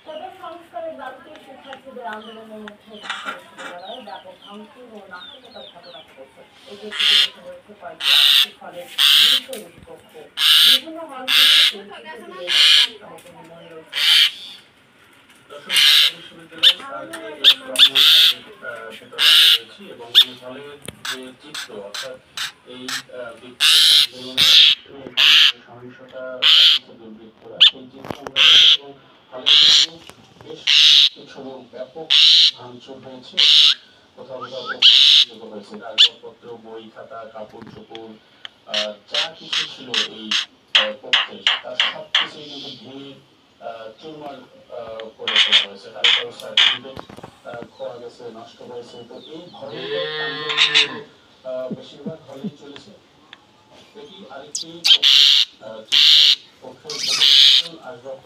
তবে সংস্কারের দাবিতে শিক্ষার্থীদের আন্দোলনের মধ্যে ঢাকা বিশ্ববিদ্যালয়ে ব্যাপক ভাঙচুর ও নাশকতার ঘটনা ঘটেছে। এতে ক্ষতিগ্রস্ত হয়েছে কয়েকটি আবাসিক হলের ২০০ কক্ষ। বিভিন্ন হল থেকে এবং এই হলের যে চিত্র অর্থাৎ এই সহিংসতা দুর্বৃত্তরা সেই চিত্র এবং হলের কিন্তু বেশ কিছু ব্যাপক ভাঙচুর হয়েছে, কোথাও কোথাও হয়েছে আসবাবপত্র, বই খাতা, কাপড় চোপড় যা কিছু ছিল এই কক্ষে তার সব কিছুই কিন্তু ভেঙে চুরমার করে ফেলা হয়েছে। কারো কারো সার্টিফিকেট খোয়া গেছে, নষ্ট হয়েছে। তো এই ভয়ঙ্কর বেশিরভাগ হলেই চলেছে। এটি আরেকটি কক্ষের আসবাব